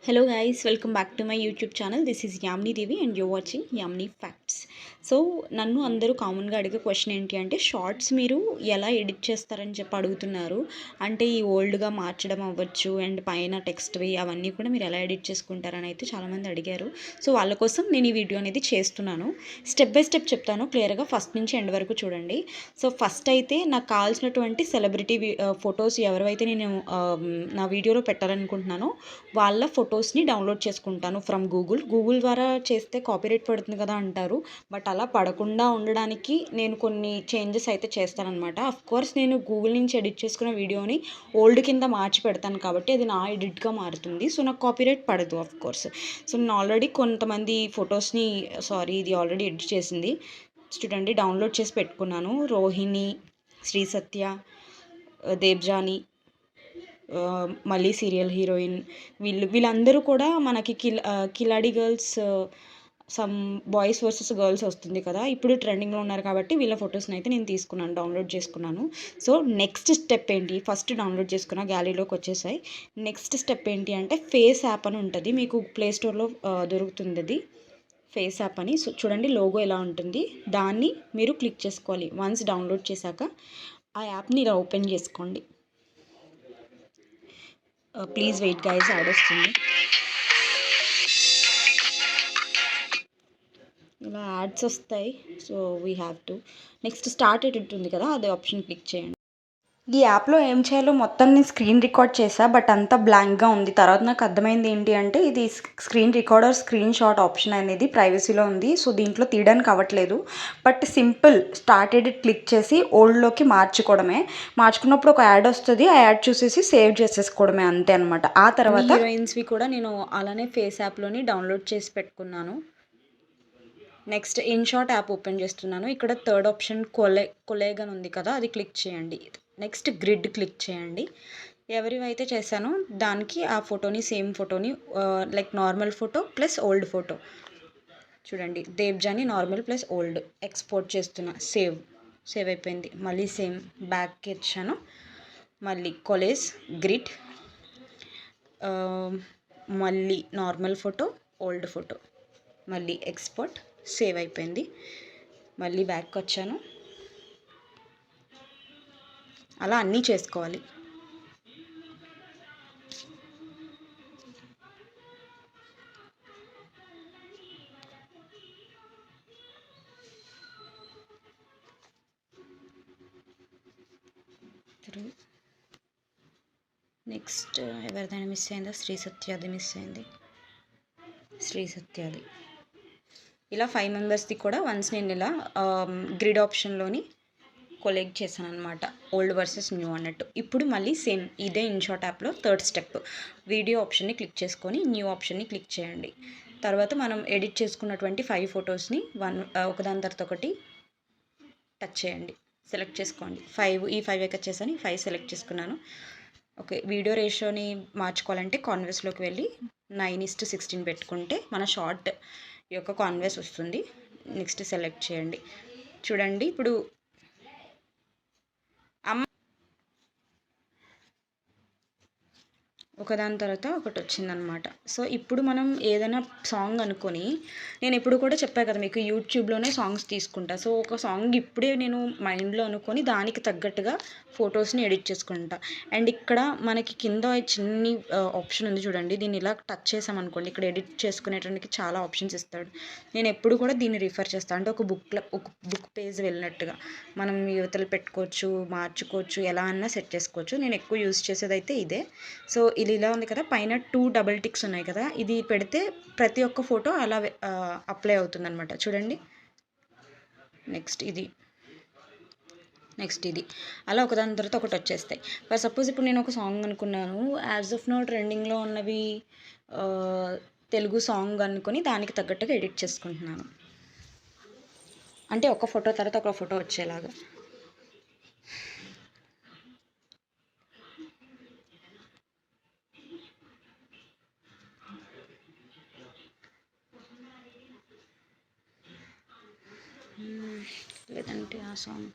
Hello guys, welcome back to my YouTube channel. This is Yamni Devi and you're watching Yamni Facts. So నన్ను అందరూ కామన్గా అడిగే question ఏంటి అంటే shorts మీరు ఎలా ఎడిట్ చేస్తారని చెప్పి అడుగుతున్నారు. అంటే ఈ ఓల్డ్గా మార్చడం అవ్వచ్చు అండ్ పైన టెక్స్ట్వి అవన్నీ కూడా మీరు ఎలా ఎడిట్ చేసుకుంటారని అయితే చాలామంది అడిగారు. సో వాళ్ళ కోసం నేను ఈ వీడియో అనేది చేస్తున్నాను. స్టెప్ బై స్టెప్ చెప్తాను క్లియర్గా, ఫస్ట్ నుంచి ఎండ్ వరకు చూడండి. సో ఫస్ట్ అయితే నాకు కావాల్సినటువంటి సెలబ్రిటీ ఫొటోస్ ఎవరైతే నేను నా వీడియోలో పెట్టాలనుకుంటున్నానో వాళ్ళ ఫొటోస్ని డౌన్లోడ్ చేసుకుంటాను ఫ్రమ్ గూగుల్ ద్వారా చేస్తే కాపీరైట్ పడుతుంది కదా అంటారు. బట్ అలా పడకుండా ఉండడానికి నేను కొన్ని చేంజెస్ అయితే చేస్తానన్నమాట. కోర్స్ నేను గూగుల్ నుంచి ఎడిట్ చేసుకున్న వీడియోని ఓల్డ్ కింద మార్చి పెడతాను కాబట్టి అది నా ఎడిట్గా మారుతుంది. సో నాకు కాపీరైట్ పడదు కోర్స్. సో నేను ఆల్రెడీ కొంతమంది ఫొటోస్ని ఇది ఆల్రెడీ ఎడిట్ చేసింది చూడండి, డౌన్లోడ్ చేసి పెట్టుకున్నాను. రోహిణి, శ్రీ సత్య, దేబ్జాని, మళ్ళీ సీరియల్ హీరోయిన్, వీళ్ళందరూ కూడా మనకి Khiladi girls, some boys versus girls వస్తుంది కదా, ఇప్పుడు ట్రెండింగ్లో ఉన్నారు కాబట్టి వీళ్ళ ఫొటోస్ని అయితే నేను తీసుకున్నాను, డౌన్లోడ్ చేసుకున్నాను. సో నెక్స్ట్ స్టెప్ ఏంటి, ఫస్ట్ డౌన్లోడ్ చేసుకున్న గ్యాలరీలోకి వచ్చేసాయి. నెక్స్ట్ స్టెప్ ఏంటి అంటే ఫేస్ యాప్ అని ఉంటుంది, మీకు ప్లేస్టోర్లో దొరుకుతుంది అది ఫేస్ యాప్ అని. సో చూడండి లోగో ఎలా ఉంటుంది, దాన్ని మీరు క్లిక్ చేసుకోవాలి. వన్స్ డౌన్లోడ్ చేశాక ఆ యాప్ని ఇలా ఓపెన్ చేసుకోండి. ప్లీజ్ వెయిట్ గైస్, యాడ్ వస్తుంది. ఇలా యాడ్స్ వస్తాయి. So we have to next start edit ఉంది కదా, అదే ఆప్షన్ క్లిక్ చేయండి. ఈ యాప్లో ఏం చేయాలో మొత్తం నేను స్క్రీన్ రికార్డ్ చేసా, బట్ అంతా బ్లాంక్గా ఉంది. తర్వాత నాకు అర్థమైంది ఏంటి అంటే ఇది screen recorder screen shot option అనేది ప్రైవసీలో ఉంది. సో దీంట్లో తీయడానికి అవ్వట్లేదు. But simple start edit click చేసి ఓల్డ్లోకి మార్చుకోవడమే. మార్చుకున్నప్పుడు ఒక యాడ్ వస్తుంది, ఆ యాడ్ చూసేసి సేవ్ చేసేసుకోవడమే, అంతే అనమాట. ఆ తర్వాత హీరోయిన్స్వి కూడా నేను అలానే ఫేస్ యాప్లోని డౌన్లోడ్ చేసి పెట్టుకున్నాను. నెక్స్ట్ ఇన్షాట్ యాప్ ఓపెన్ చేస్తున్నాను. ఇక్కడ థర్డ్ ఆప్షన్ కొలేగ్ అని ఉంది కదా, అది క్లిక్ చేయండి. నెక్స్ట్ గ్రిడ్ క్లిక్ చేయండి. ఎవరివైతే చేశానో దానికి ఆ ఫోటోని, సేమ్ ఫోటోని, like normal photo plus old photo చూడండి, Debjani normal plus old export చేస్తున్నా. సేవ్ అయిపోయింది. మళ్ళీ సేమ్ బ్యాక్కి వచ్చాను, మళ్ళీ కొలేజ్, గ్రిడ్, మళ్ళీ నార్మల్ ఫోటో, ఓల్డ్ ఫోటో, మళ్ళీ ఎక్స్పోర్ట్, సేవ్ అయిపోయింది. మళ్ళీ బ్యాక్ వచ్చాను. అలా అన్నీ చేసుకోవాలి. నెక్స్ట్ ఎవరిదైనా మిస్ అయిందా, శ్రీ సత్యాది మిస్ అయింది, శ్రీ సత్యాది. ఇలా 5 మెంబర్స్ది కూడా వన్స్ నేను ఇలా గ్రిడ్ ఆప్షన్లోని కొలెక్ట్ చేశాను అనమాట, ఓల్డ్ వర్సెస్ న్యూ అన్నట్టు. ఇప్పుడు మళ్ళీ సేమ్ ఇదే ఇన్షాట్ యాప్లో థర్డ్ స్టెప్, వీడియో ఆప్షన్ని క్లిక్ చేసుకొని న్యూ ఆప్షన్ని క్లిక్ చేయండి. తర్వాత మనం ఎడిట్ చేసుకున్నటువంటి 5 ఫొటోస్ని ఒకదాని తర్వాత ఒకటి టచ్ చేయండి, సెలెక్ట్ చేసుకోండి. ఈ 5 ఎక్కడ చేశాను, ఈ 5 సెలెక్ట్ చేసుకున్నాను. ఓకే, వీడియో రేషియోని మార్చుకోవాలంటే కాన్వెస్లోకి వెళ్ళి 9:16 పెట్టుకుంటే మన షార్ట్ యొక్క కాన్వెస్ వస్తుంది. నెక్స్ట్ సెలెక్ట్ చేయండి. చూడండి ఇప్పుడు ఒకదాని తర్వాత ఒకటి వచ్చిందనమాట. సో ఇప్పుడు మనం ఏదైనా సాంగ్ అనుకొని, నేను ఎప్పుడు కూడా చెప్పాను కదా మీకు, యూట్యూబ్లోనే సాంగ్స్ తీసుకుంటా. సో ఒక సాంగ్ ఇప్పుడే నేను మైండ్లో అనుకొని దానికి తగ్గట్టుగా ఫొటోస్ని ఎడిట్ చేసుకుంటా. అండ్ ఇక్కడ మనకి కింద చిన్ని ఆప్షన్ ఉంది చూడండి, దీన్ని ఇలా టచ్ చేసామనుకోండి, ఇక్కడ ఎడిట్ చేసుకునేటానికి చాలా ఆప్షన్స్ ఇస్తాడు. నేను ఎప్పుడు కూడా దీన్ని రిఫర్ చేస్తాను, అంటే ఒక బుక్ పేజ్ వెళ్ళినట్టుగా మనం యువతలు పెట్టుకోవచ్చు, మార్చుకోవచ్చు, ఎలా అన్నా సెట్ చేసుకోవచ్చు. నేను ఎక్కువ యూజ్ చేసేది అయితే ఇదే. సో ఇది ఇలా ఉంది కదా, పైన 2 డబుల్ టిక్స్ ఉన్నాయి కదా, ఇది పెడితే ప్రతి ఒక్క ఫోటో అలా అప్లై అవుతుంది అనమాట. చూడండి, నెక్స్ట్ ఇది అలా ఒకదాని తర్వాత ఒకటి వచ్చేస్తాయి. ఫర్ సపోజ్ ఇప్పుడు నేను ఒక సాంగ్ అనుకున్నాను, యాజ్ ఆఫ్ నో ట్రెండింగ్లో ఉన్నవి తెలుగు సాంగ్ అనుకొని దానికి తగ్గట్టుగా ఎడిట్ చేసుకుంటున్నాను, అంటే ఒక ఫోటో తర్వాత ఒక ఫోటో వచ్చేలాగా. లేదంటే ఆ సాంగ్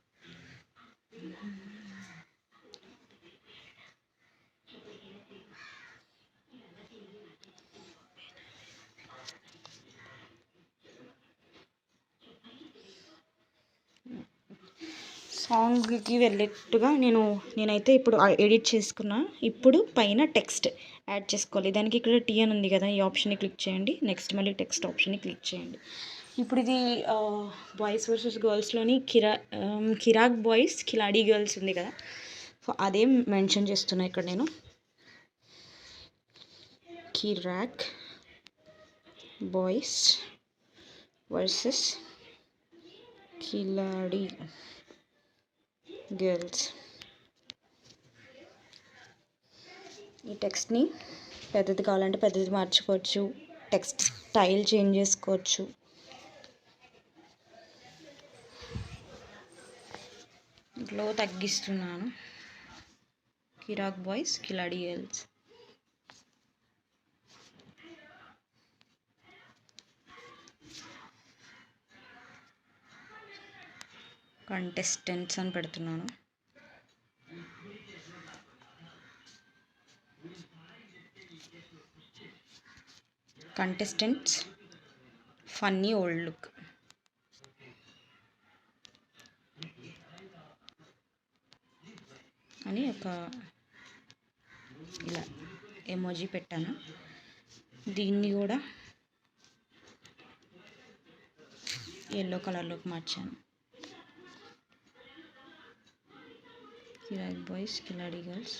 సాంగ్కి వెళ్ళేట్టుగా నేనైతే ఇప్పుడు ఎడిట్ చేసుకున్నా. ఇప్పుడు పైన టెక్స్ట్ యాడ్ చేసుకోవాలి. దానికి ఇక్కడ టీ అని ఉంది కదా, ఈ ఆప్షన్ని క్లిక్ చేయండి. నెక్స్ట్ మళ్ళీ టెక్స్ట్ ఆప్షన్ని క్లిక్ చేయండి. ఇప్పుడు ఇది బాయ్స్ వర్సెస్ గర్ల్స్లోని కిరాక్ బాయ్స్ కిలాడీ గర్ల్స్ ఉంది కదా, సో అదే మెన్షన్ చేస్తున్నా ఇక్కడ నేను. కిరాక్ బాయ్స్ వర్సెస్ కిలాడీ గర్ల్స్. ఈ టెక్స్ట్ని పెద్దది కావాలంటే పెద్దది మార్చుకోవచ్చు, టెక్స్ట్ స్టైల్ చేంజ్ చేసుకోవచ్చు. గ్లో తగ్గిస్తున్నాను. Kiraak boys Khiladi girls. Contestants అని పెడుతున్నాను. Contestants funny old look. అని ఒక ఇలా ఎమోజీ పెట్టాను. దీన్ని కూడా ఎల్లో కలర్లోకి మార్చాను. కిరాక్ బాయ్స్ కిలాడీ గర్ల్స్.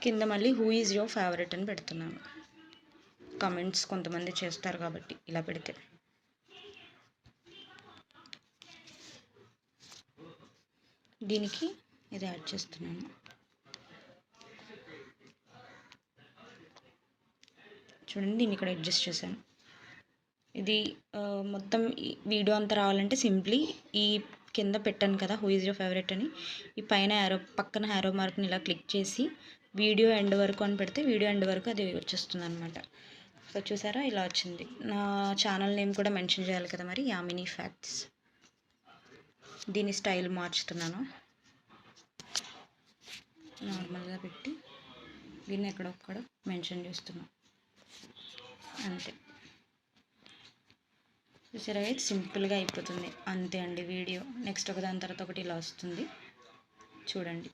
కింద మళ్ళీ హూ ఈజ్ యువర్ ఫేవరెట్ అని పెడుతున్నాను. కమెంట్స్ కొంతమంది చేస్తారు కాబట్టి ఇలా పెడితే. దీనికి ఇది యాడ్ చేస్తున్నాను. చూడండి, దీన్ని ఇక్కడ అడ్జస్ట్ చేశాను. ఇది మొత్తం వీడియో అంతా రావాలంటే సింప్లీ ఈ కింద పెట్టాను కదా హూ ఈజ్ యువర్ ఫేవరెట్ అని, ఈ పైన పక్కన హ్యారో మార్క్ని ఇలా క్లిక్ చేసి వీడియో ఎండ్ వరకు అని పెడితే వీడియో ఎండ్ వరకు అది వచ్చేస్తుంది అనమాట. సో చూసారా, ఇలా వచ్చింది. నా ఛానల్ నేమ్ కూడా మెన్షన్ చేయాలి కదా మరి, యామినీ ఫ్యాక్ట్స్. దీని స్టైల్ మార్చుతున్నాను. నార్మల్గా పెట్టి దీన్ని ఎక్కడొక్కడ మెన్షన్ చేస్తున్నాను అంతే. చూసారా, సింపుల్గా అయిపోతుంది అంతే అండి వీడియో. నెక్స్ట్ ఒకదాని తర్వాత ఒకటి ఇలా వస్తుంది చూడండి.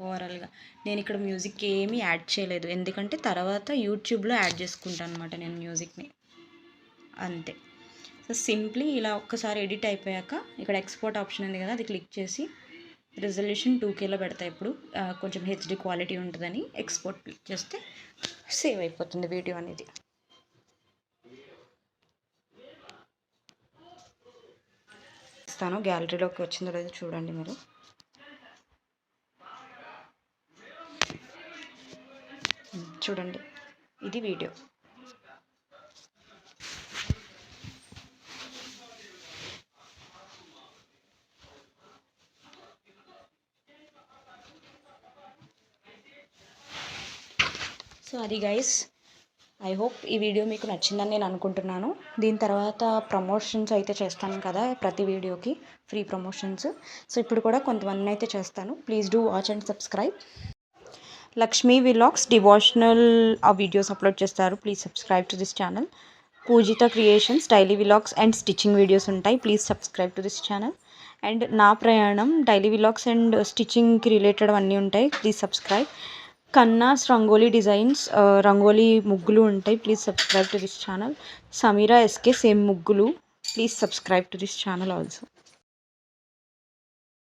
ఓవరాల్గా నేను ఇక్కడ మ్యూజిక్ ఏమీ యాడ్ చేయలేదు, ఎందుకంటే తర్వాత యూట్యూబ్లో యాడ్ చేసుకుంటాను అనమాట నేను మ్యూజిక్ని, అంతే. సో సింప్లీ ఇలా ఒక్కసారి ఎడిట్ అయిపోయాక ఇక్కడ ఎక్స్పోర్ట్ ఆప్షన్ ఉంది కదా, అది క్లిక్ చేసి రిజల్యూషన్ 2Kలో పెడతా. ఇప్పుడు కొంచెం హెచ్డి క్వాలిటీ ఉంటుందని ఎక్స్పోర్ట్ క్లిక్ చేస్తే సేవ్ అయిపోతుంది వీడియో అనేది. గ్యాలరీలోకి వచ్చిందో లేదో చూడండి మీరు. చూడండి, ఇది వీడియో. సో అది గైస్, ఐ హోప్ ఈ వీడియో మీకు నచ్చిందని నేను అనుకుంటున్నాను. దీని తర్వాత ప్రమోషన్స్ అయితే చేస్తాను కదా ప్రతి వీడియోకి, ఫ్రీ ప్రమోషన్స్. సో ఇప్పుడు కూడా కొంతమంది అయితే చేస్తాను. Please do watch and subscribe. Lakshmi vlogs devotional videos upload చేస్తారు. Please subscribe to this channel. Poojitha creations daily vlogs and stitching videos ఉంటాయి. Please subscribe to this channel. And నా ప్రయాణం డైలీ విలాగ్స్ అండ్ స్టిచ్చింగ్కి రిలేటెడ్ అన్నీ ఉంటాయి. Please subscribe. Kanna's rangoli designs, rangoli ముగ్గులు ఉంటాయి. Please subscribe to this channel. Sameera SK same ముగ్గులు. Please subscribe to this channel also.